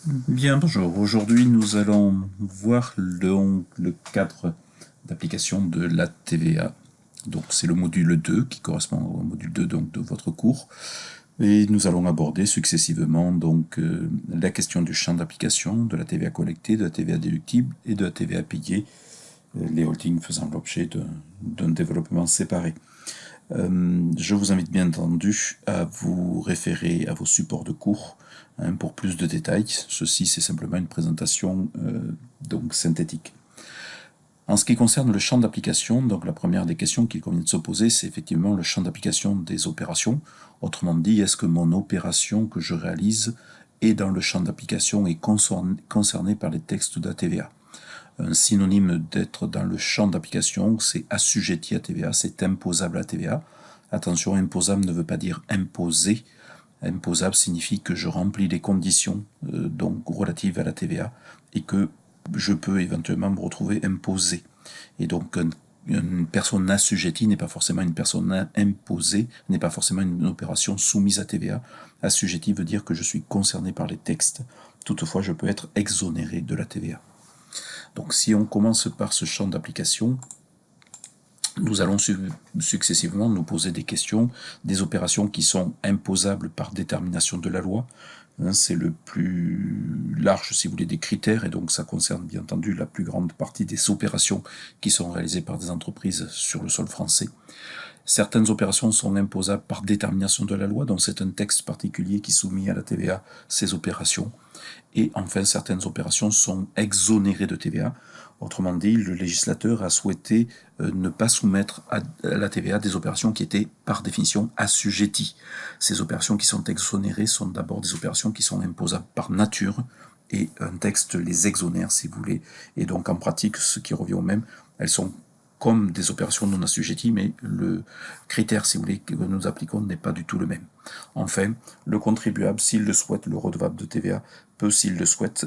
Bien, bonjour. Aujourd'hui, nous allons voir le cadre d'application de la TVA. Donc, c'est le module 2 qui correspond au module 2 donc, de votre cours. Et nous allons aborder successivement la question du champ d'application, de la TVA collectée, de la TVA déductible et de la TVA payée, les holdings faisant l'objet d'un développement séparé. Je vous invite bien entendu à vous référer à vos supports de cours pour plus de détails. Ceci, c'est simplement une présentation donc synthétique. En ce qui concerne le champ d'application, donc la première des questions qu'il convient de se poser, c'est effectivement le champ d'application des opérations. Autrement dit, est-ce que mon opération que je réalise est dans le champ d'application et concernée par les textes de la TVA? Un synonyme d'être dans le champ d'application, c'est assujetti à TVA, c'est imposable à TVA. Attention, imposable ne veut pas dire imposé. Imposable signifie que je remplis les conditions donc relatives à la TVA et que je peux éventuellement me retrouver imposé. Et donc une personne assujettie n'est pas forcément une personne imposée, n'est pas forcément une opération soumise à TVA. Assujetti veut dire que je suis concerné par les textes. Toutefois, je peux être exonéré de la TVA. Donc si on commence par ce champ d'application, nous allons successivement nous poser des questions, des opérations qui sont imposables par détermination de la loi. C'est le plus large, si vous voulez, des critères, et donc ça concerne bien entendu la plus grande partie des opérations qui sont réalisées par des entreprises sur le sol français. Certaines opérations sont imposables par détermination de la loi, donc c'est un texte particulier qui soumet à la TVA ces opérations. Et enfin, certaines opérations sont exonérées de TVA. Autrement dit, le législateur a souhaité ne pas soumettre à la TVA des opérations qui étaient par définition assujetties. Ces opérations qui sont exonérées sont d'abord des opérations qui sont imposables par nature, et un texte les exonère, si vous voulez. Et donc en pratique, ce qui revient au même, elles sont comme des opérations non assujetties, mais le critère, si vous voulez, que nous appliquons n'est pas du tout le même. Enfin, le contribuable, s'il le souhaite, le redevable de TVA, peut, s'il le souhaite,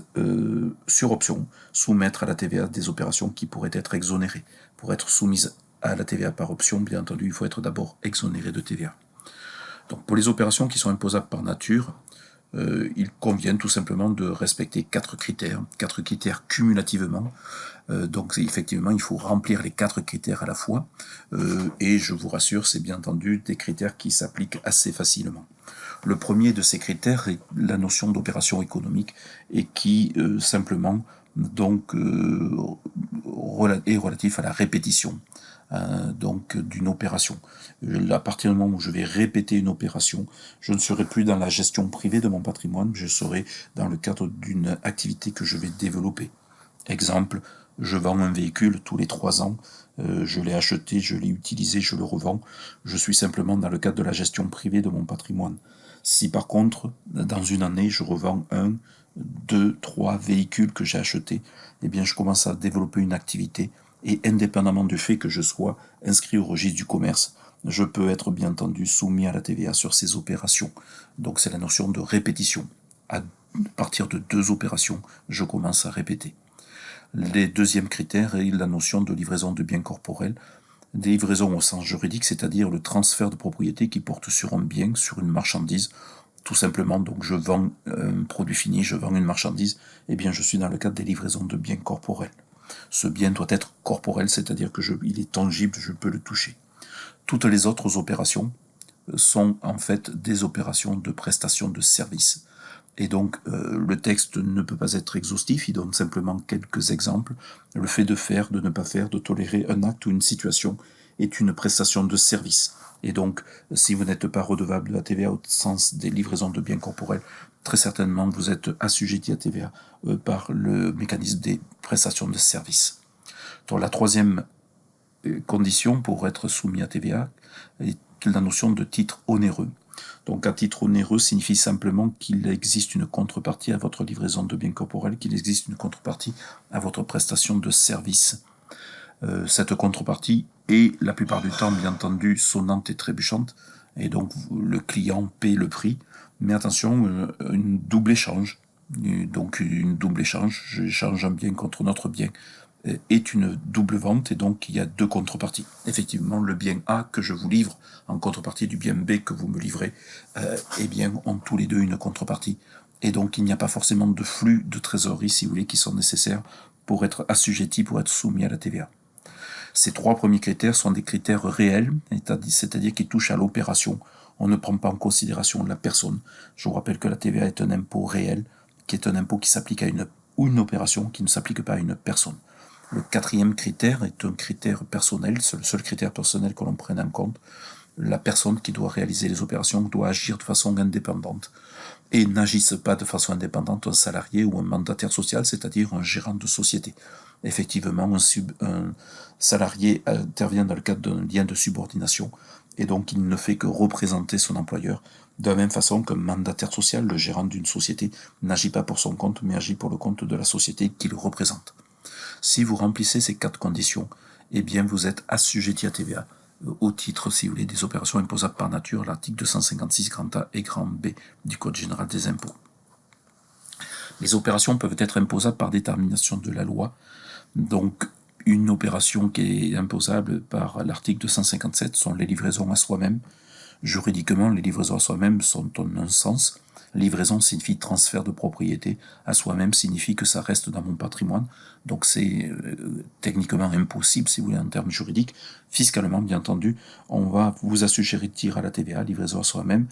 sur option, soumettre à la TVA des opérations qui pourraient être exonérées. Pour être soumises à la TVA par option, bien entendu, il faut être d'abord exonéré de TVA. Donc pour les opérations qui sont imposables par nature, il convient tout simplement de respecter quatre critères cumulativement. Donc effectivement, il faut remplir les quatre critères à la fois, et je vous rassure, c'est bien entendu des critères qui s'appliquent assez facilement. Le premier de ces critères est la notion d'opération économique et qui simplement donc est relatif à la répétition donc d'une opération. À partir du moment où je vais répéter une opération, je ne serai plus dans la gestion privée de mon patrimoine, je serai dans le cadre d'une activité que je vais développer. Exemple, je vends un véhicule tous les 3 ans, je l'ai acheté, je l'ai utilisé, je le revends, je suis simplement dans le cadre de la gestion privée de mon patrimoine. Si par contre, dans une année, je revends 1, 2, 3 véhicules que j'ai achetés, eh bien je commence à développer une activité, et indépendamment du fait que je sois inscrit au registre du commerce, je peux être bien entendu soumis à la TVA sur ces opérations. Donc c'est la notion de répétition. À partir de 2 opérations, je commence à répéter. Le deuxième critère est la notion de livraison de biens corporels. Des livraisons au sens juridique, c'est-à-dire le transfert de propriété qui porte sur un bien, sur une marchandise. Tout simplement, donc je vends un produit fini, je vends une marchandise, eh bien je suis dans le cadre des livraisons de biens corporels. Ce bien doit être corporel, c'est-à-dire il est tangible, je peux le toucher. Toutes les autres opérations sont en fait des opérations de prestation de services. Et donc le texte ne peut pas être exhaustif, il donne simplement quelques exemples. Le fait de faire, de ne pas faire, de tolérer un acte ou une situation est une prestation de service. Et donc, si vous n'êtes pas redevable de la TVA au sens des livraisons de biens corporels, très certainement vous êtes assujetti à TVA par le mécanisme des prestations de services. Donc la troisième condition pour être soumis à TVA est la notion de titre onéreux. Donc un titre onéreux signifie simplement qu'il existe une contrepartie à votre livraison de biens corporels, qu'il existe une contrepartie à votre prestation de service. Cette contrepartie est la plupart du temps bien entendu sonnante et trébuchante, et donc le client paie le prix, mais attention, une double échange, donc une double échange, j'échange un bien contre notre bien, est une double vente, et donc il y a deux contreparties. Effectivement, le bien A que je vous livre en contrepartie du bien B que vous me livrez, eh bien, ont tous les deux une contrepartie. et donc il n'y a pas forcément de flux de trésorerie, si vous voulez, qui sont nécessaires pour être assujettis, pour être soumis à la TVA. Ces 3 premiers critères sont des critères réels, c'est-à-dire qui touchent à l'opération. On ne prend pas en considération la personne. Je vous rappelle que la TVA est un impôt réel, qui est un impôt qui s'applique à une opération, qui ne s'applique pas à une personne. Le 4e critère est un critère personnel, c'est le seul critère personnel que l'on prenne en compte. La personne qui doit réaliser les opérations doit agir de façon indépendante et n'agisse pas de façon indépendante un salarié ou un mandataire social, c'est-à-dire un gérant de société. Effectivement, un salarié intervient dans le cadre d'un lien de subordination et donc il ne fait que représenter son employeur. De la même façon qu'un mandataire social, le gérant d'une société, n'agit pas pour son compte mais agit pour le compte de la société qu'il représente. Si vous remplissez ces 4 conditions, eh bien vous êtes assujetti à TVA au titre, si vous voulez, des opérations imposables par nature, l'article 256 grand A et grand B du Code général des impôts. Les opérations peuvent être imposables par détermination de la loi. Donc, une opération qui est imposable par l'article 257 sont les livraisons à soi-même. Juridiquement, les livraisons à soi-même sont en un sens. Livraison signifie transfert de propriété, à soi-même signifie que ça reste dans mon patrimoine. Donc c'est techniquement impossible, si vous voulez, en termes juridiques. Fiscalement, bien entendu, on va vous assujettir à la TVA, livraison à soi-même,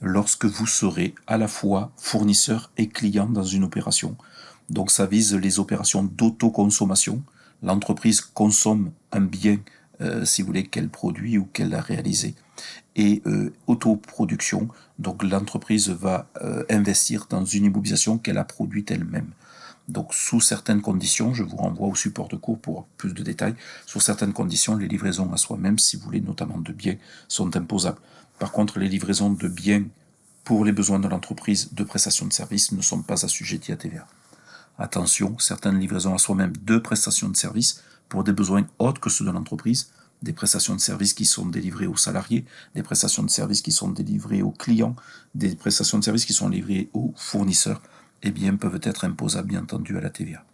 lorsque vous serez à la fois fournisseur et client dans une opération. Donc ça vise les opérations d'autoconsommation. L'entreprise consomme un bien, si vous voulez, qu'elle produit ou qu'elle a réalisé. Et autoproduction, donc l'entreprise va investir dans une immobilisation qu'elle a produite elle-même. Donc sous certaines conditions, je vous renvoie au support de cours pour plus de détails, sous certaines conditions, les livraisons à soi-même, si vous voulez, notamment de biens, sont imposables. Par contre, les livraisons de biens pour les besoins de l'entreprise de prestation de services ne sont pas assujetties à TVA. Attention, certaines livraisons à soi-même de prestations de services pour des besoins autres que ceux de l'entreprise, des prestations de services qui sont délivrées aux salariés, des prestations de services qui sont délivrées aux clients, des prestations de services qui sont livrées aux fournisseurs, eh bien, peuvent être imposables, bien entendu, à la TVA.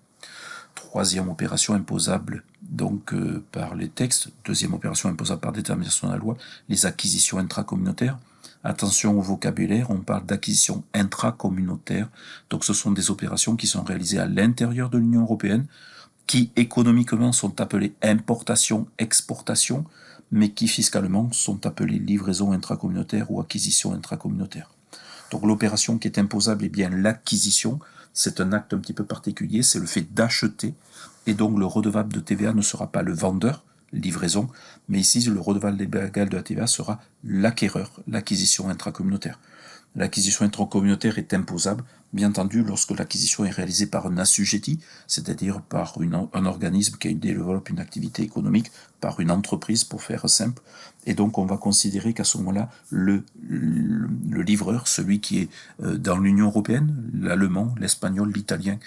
3e opération imposable donc par les textes. 2e opération imposable par détermination de la loi, les acquisitions intracommunautaires. Attention au vocabulaire, on parle d'acquisition intracommunautaire. Donc ce sont des opérations qui sont réalisées à l'intérieur de l'Union européenne, qui économiquement sont appelées importation, exportation, mais qui fiscalement sont appelées livraison intracommunautaire ou acquisition intracommunautaire. Donc l'opération qui est imposable est bien l'acquisition. C'est un acte un petit peu particulier, c'est le fait d'acheter. Et donc le redevable de TVA ne sera pas le vendeur, livraison, mais ici le redevable légal de la TVA sera l'acquéreur, l'acquisition intracommunautaire. L'acquisition intracommunautaire est imposable, bien entendu, lorsque l'acquisition est réalisée par un assujetti, c'est-à-dire par un organisme qui développe une activité économique, par une entreprise, pour faire simple. Et donc, on va considérer qu'à ce moment-là, le livreur, celui qui est dans l'Union européenne, l'allemand, l'espagnol, l'italien,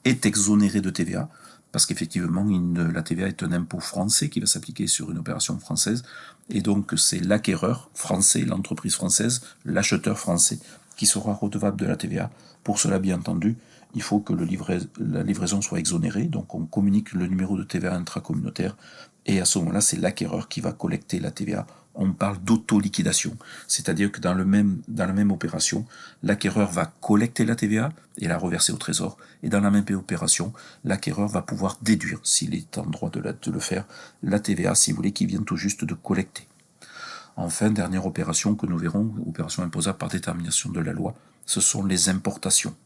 est exonéré de TVA, parce qu'effectivement, la TVA est un impôt français qui va s'appliquer sur une opération française, et donc c'est l'acquéreur français, l'entreprise française, l'acheteur français, qui sera redevable de la TVA. Pour cela, bien entendu, il faut que la livraison soit exonérée, donc on communique le numéro de TVA intracommunautaire, et à ce moment-là, c'est l'acquéreur qui va collecter la TVA. On parle d'auto-liquidation, c'est-à-dire que dans la même opération, l'acquéreur va collecter la TVA et la reverser au trésor, et dans la même opération, l'acquéreur va pouvoir déduire, s'il est en droit de le faire, la TVA, si vous voulez, qui vient tout juste de collecter. Enfin, dernière opération que nous verrons, opération imposable par détermination de la loi, ce sont les importations.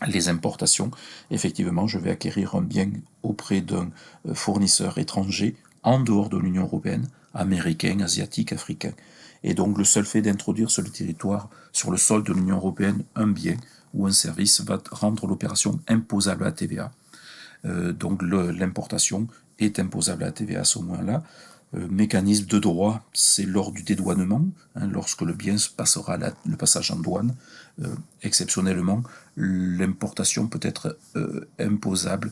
Les importations, effectivement, je vais acquérir un bien auprès d'un fournisseur étranger en dehors de l'Union européenne, américain, asiatique, africain. Et donc le seul fait d'introduire sur le territoire, sur le sol de l'Union européenne, un bien ou un service va rendre l'opération imposable à la TVA. Donc l'importation est imposable à la TVA à ce moment-là. Mécanisme de droit, c'est lors du dédouanement, lorsque le bien passera le passage en douane. Exceptionnellement, l'importation peut être imposable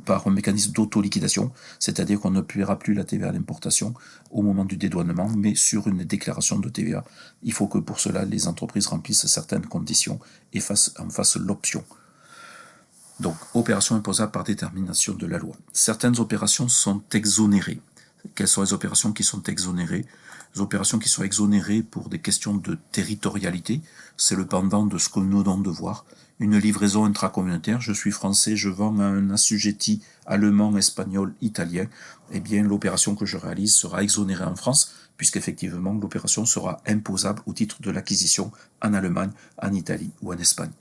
par un mécanisme d'auto-liquidation, c'est-à-dire qu'on ne paiera plus la TVA à l'importation au moment du dédouanement, mais sur une déclaration de TVA. Il faut que pour cela, les entreprises remplissent certaines conditions et en fassent l'option. Donc, opération imposable par détermination de la loi. Certaines opérations sont exonérées. Quelles sont les opérations qui sont exonérées? opérations qui sont exonérées pour des questions de territorialité. C'est le pendant de ce que nous venons de voir. Une livraison intracommunautaire, je suis français, je vends à un assujetti allemand, espagnol, italien, eh bien l'opération que je réalise sera exonérée en France, puisqu'effectivement l'opération sera imposable au titre de l'acquisition en Allemagne, en Italie ou en Espagne.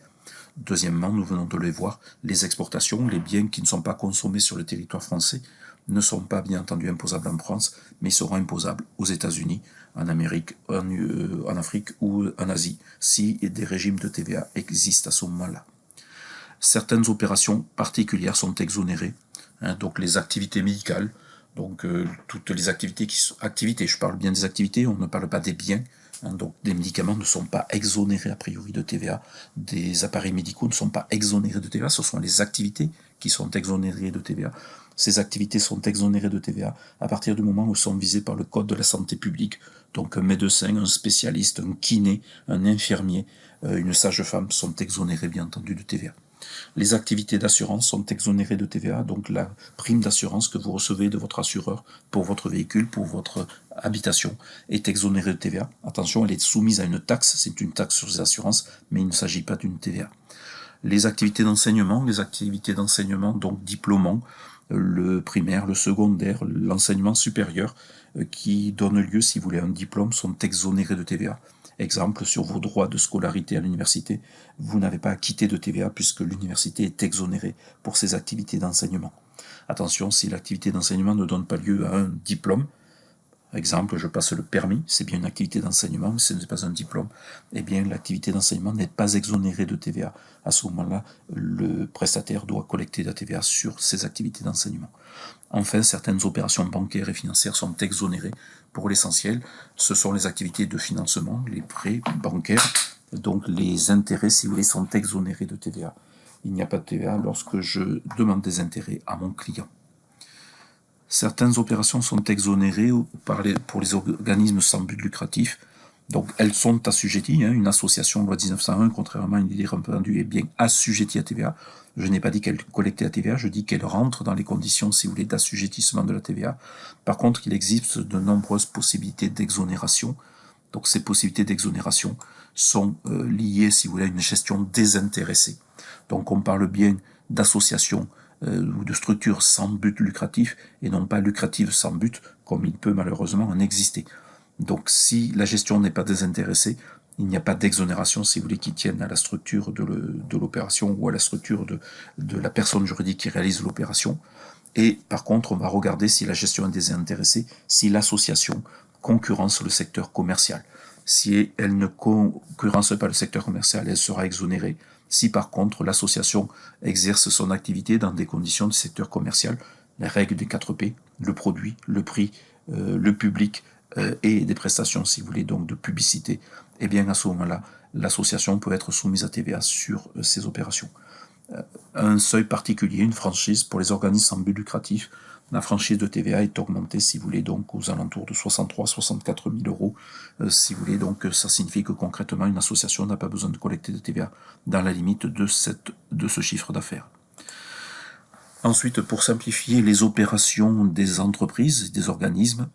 Deuxièmement, nous venons de le voir, les exportations, les biens qui ne sont pas consommés sur le territoire français ne sont pas bien entendu imposables en France, mais seront imposables aux États-Unis, en Amérique, en Afrique ou en Asie, si des régimes de TVA existent à ce moment-là. Certaines opérations particulières sont exonérées, donc les activités médicales, donc toutes les activités je parle bien des activités, on ne parle pas des biens. Donc des médicaments ne sont pas exonérés a priori de TVA, des appareils médicaux ne sont pas exonérés de TVA, ce sont les activités qui sont exonérées de TVA. Ces activités sont exonérées de TVA à partir du moment où elles sont visées par le Code de la santé publique. Donc un médecin, un spécialiste, un kiné, un infirmier, une sage-femme sont exonérés bien entendu de TVA. Les activités d'assurance sont exonérées de TVA, donc la prime d'assurance que vous recevez de votre assureur pour votre véhicule, pour votre habitation, est exonérée de TVA. Attention, elle est soumise à une taxe, c'est une taxe sur les assurances, mais il ne s'agit pas d'une TVA. Les activités d'enseignement, donc diplômants, le primaire, le secondaire, l'enseignement supérieur, qui donne lieu, si vous voulez, à un diplôme, sont exonérés de TVA. Exemple, sur vos droits de scolarité à l'université, vous n'avez pas à quitter de TVA puisque l'université est exonérée pour ses activités d'enseignement. Attention, si l'activité d'enseignement ne donne pas lieu à un diplôme, exemple, je passe le permis, c'est bien une activité d'enseignement, mais ce n'est pas un diplôme, eh bien l'activité d'enseignement n'est pas exonérée de TVA. À ce moment-là, le prestataire doit collecter de la TVA sur ses activités d'enseignement. Enfin, certaines opérations bancaires et financières sont exonérées. Pour l'essentiel, ce sont les activités de financement, les prêts bancaires, donc les intérêts, si vous voulez, sont exonérés de TVA. Il n'y a pas de TVA lorsque je demande des intérêts à mon client. Certaines opérations sont exonérées pour les organismes sans but lucratif. Donc elles sont assujetties. Une association loi 1901, contrairement à une idée répandue, est bien assujettie à TVA. Je n'ai pas dit qu'elle collectait la TVA, je dis qu'elle rentre dans les conditions, si vous voulez, d'assujettissement de la TVA. Par contre, il existe de nombreuses possibilités d'exonération. Donc ces possibilités d'exonération sont liées, si vous voulez, à une gestion désintéressée. Donc on parle bien d'associations ou de structures sans but lucratif et non pas lucratives sans but, comme il peut malheureusement en exister. Donc si la gestion n'est pas désintéressée, il n'y a pas d'exonération, si vous voulez, qui tienne à la structure de l'opération ou à la structure de la personne juridique qui réalise l'opération. Et par contre, on va regarder si la gestion est désintéressée, si l'association concurrence le secteur commercial. Si elle ne concurrence pas le secteur commercial, elle sera exonérée. Si par contre l'association exerce son activité dans des conditions du secteur commercial, les règles des 4 P, le produit, le prix, le public et des prestations, si vous voulez, donc de publicité, eh bien à ce moment-là, l'association peut être soumise à TVA sur ces opérations. Un seuil particulier, une franchise pour les organismes sans but lucratif. La franchise de TVA est augmentée, si vous voulez, donc aux alentours de 63-64 000 euros. Si vous voulez, donc ça signifie que concrètement, une association n'a pas besoin de collecter de TVA dans la limite de ce chiffre d'affaires. Ensuite, pour simplifier les opérations des entreprises, des organismes,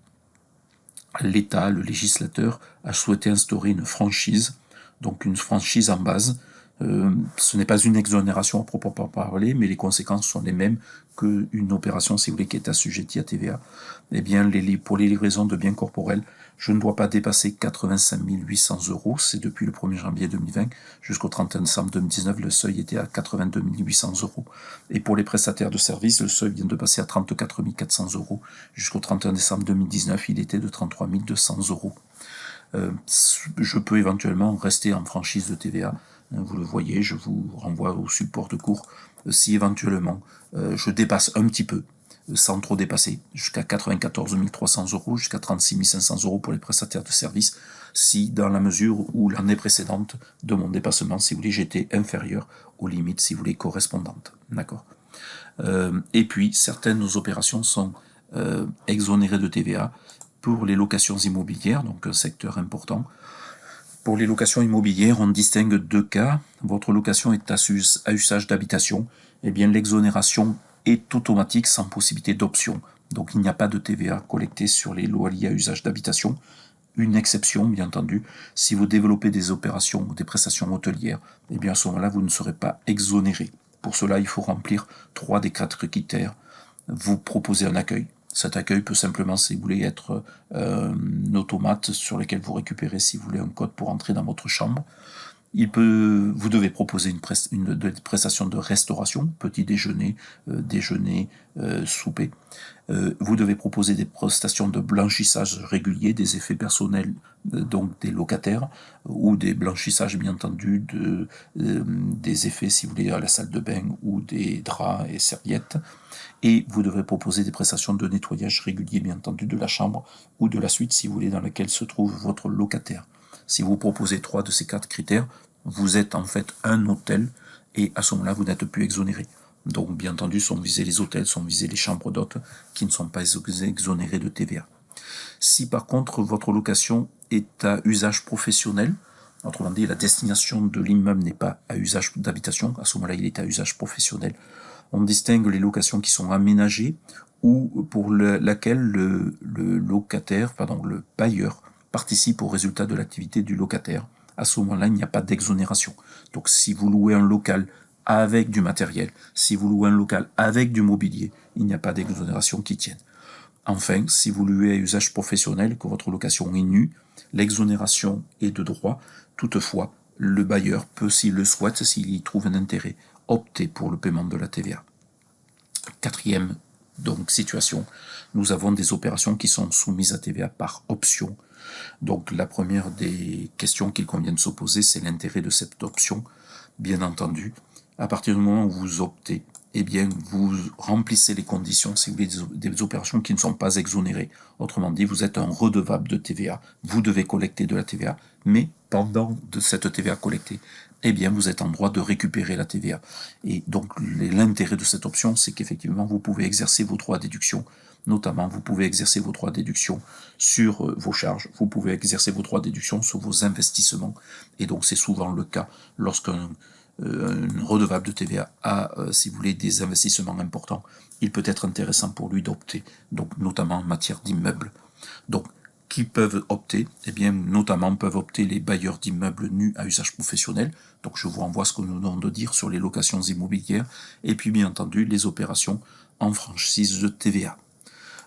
l'État, le législateur, a souhaité instaurer une franchise, donc une franchise en base. Ce n'est pas une exonération à proprement parler, mais les conséquences sont les mêmes qu'une opération, si vous voulez, qui est assujettie à TVA. Eh bien, pour les livraisons de biens corporels, je ne dois pas dépasser 85 800 euros. C'est depuis le 1er janvier 2020 jusqu'au 31 décembre 2019, le seuil était à 82 800 euros. Et pour les prestataires de services, le seuil vient de passer à 34 400 euros. Jusqu'au 31 décembre 2019, il était de 33 200 euros. Je peux éventuellement rester en franchise de TVA. Vous le voyez, je vous renvoie au support de cours. Si éventuellement je dépasse un petit peu, sans trop dépasser, jusqu'à 94 300 euros, jusqu'à 36 500 euros pour les prestataires de services, si dans la mesure où l'année précédente de mon dépassement, si vous voulez, j'étais inférieur aux limites, si vous voulez, correspondantes. D'accord. Et puis, certaines opérations sont exonérées de TVA pour les locations immobilières, donc un secteur important. Pour les locations immobilières, on distingue 2 cas. Votre location est à usage d'habitation. Eh bien, l'exonération est automatique sans possibilité d'option. Donc, il n'y a pas de TVA collectée sur les loyers à usage d'habitation. une exception, bien entendu, si vous développez des opérations ou des prestations hôtelières, eh bien à ce moment-là, vous ne serez pas exonéré. Pour cela, il faut remplir 3 des 4 critères. Vous proposez un accueil. Cet accueil peut simplement, si vous voulez, être un automate sur lequel vous récupérez, si vous voulez, un code pour entrer dans votre chambre. Vous devez proposer une prestation de restauration, petit déjeuner, déjeuner, souper. Vous devez proposer des prestations de blanchissage régulier, des effets personnels donc des locataires, ou des blanchissages bien entendu des effets si vous voulez à la salle de bain ou des draps et serviettes. Et vous devrez proposer des prestations de nettoyage régulier bien entendu de la chambre ou de la suite si vous voulez dans laquelle se trouve votre locataire. Si vous proposez 3 de ces 4 critères, vous êtes en fait un hôtel et à ce moment-là, vous n'êtes plus exonéré. Donc, bien entendu, sont visés les hôtels, sont visés les chambres d'hôtes qui ne sont pas exonérés de TVA. Si par contre, votre location est à usage professionnel, autrement dit, la destination de l'immeuble n'est pas à usage d'habitation, à ce moment-là, il est à usage professionnel. On distingue les locations qui sont aménagées ou pour laquelle le locataire, pardon, le bailleur participe au résultat de l'activité du locataire. À ce moment-là, il n'y a pas d'exonération. Donc si vous louez un local avec du matériel, si vous louez un local avec du mobilier, il n'y a pas d'exonération qui tienne. Enfin, si vous louez à usage professionnel, que votre location est nue, l'exonération est de droit. Toutefois, le bailleur peut, s'il le souhaite, s'il y trouve un intérêt, opter pour le paiement de la TVA. Quatrième donc situation, nous avons des opérations qui sont soumises à TVA par option. Donc la première des questions qu'il convient de se poser, c'est l'intérêt de cette option. Bien entendu, à partir du moment où vous optez, eh bien vous remplissez les conditions, si vous voulez, des opérations qui ne sont pas exonérées. Autrement dit, vous êtes un redevable de TVA, vous devez collecter de la TVA, mais pendant de cette TVA collectée, eh bien vous êtes en droit de récupérer la TVA. Et donc l'intérêt de cette option, c'est qu'effectivement vous pouvez exercer vos droits à déduction. Notamment, vous pouvez exercer vos droits à déduction sur vos charges, vous pouvez exercer vos droits à déduction sur vos investissements. Et donc c'est souvent le cas lorsqu'un redevable de TVA a, si vous voulez, des investissements importants, il peut être intéressant pour lui d'opter, donc notamment en matière d'immeubles. Donc, qui peuvent opter? Eh bien, notamment peuvent opter les bailleurs d'immeubles nus à usage professionnel. Donc, je vous renvoie ce que nous venons de dire sur les locations immobilières. Et puis, bien entendu, les opérations en franchise de TVA.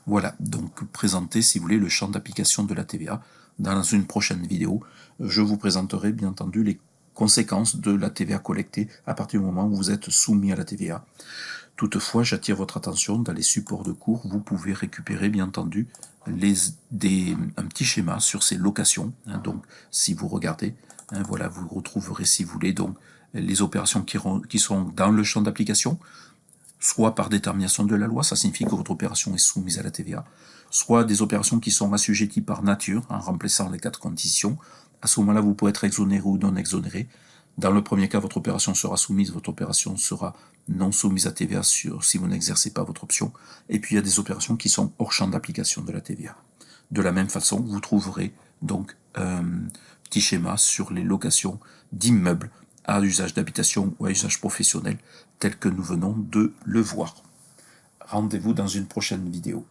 Voilà, donc présenter, si vous voulez, le champ d'application de la TVA. Dans une prochaine vidéo, je vous présenterai, bien entendu, les conséquences de la TVA collectée à partir du moment où vous êtes soumis à la TVA. Toutefois, j'attire votre attention, dans les supports de cours, vous pouvez récupérer, bien entendu, un petit schéma sur ces locations. Donc, si vous regardez, voilà, vous retrouverez, si vous voulez, donc les opérations qui sont dans le champ d'application, soit par détermination de la loi, ça signifie que votre opération est soumise à la TVA, soit des opérations qui sont assujetties par nature, en remplissant les 4 conditions. À ce moment-là, vous pouvez être exonéré ou non exonéré. Dans le premier cas, votre opération sera soumise, votre opération sera non soumise à TVA si vous n'exercez pas votre option. Et puis, il y a des opérations qui sont hors champ d'application de la TVA. De la même façon, vous trouverez donc un petit schéma sur les locations d'immeubles à usage d'habitation ou à usage professionnel, tel que nous venons de le voir. Rendez-vous dans une prochaine vidéo.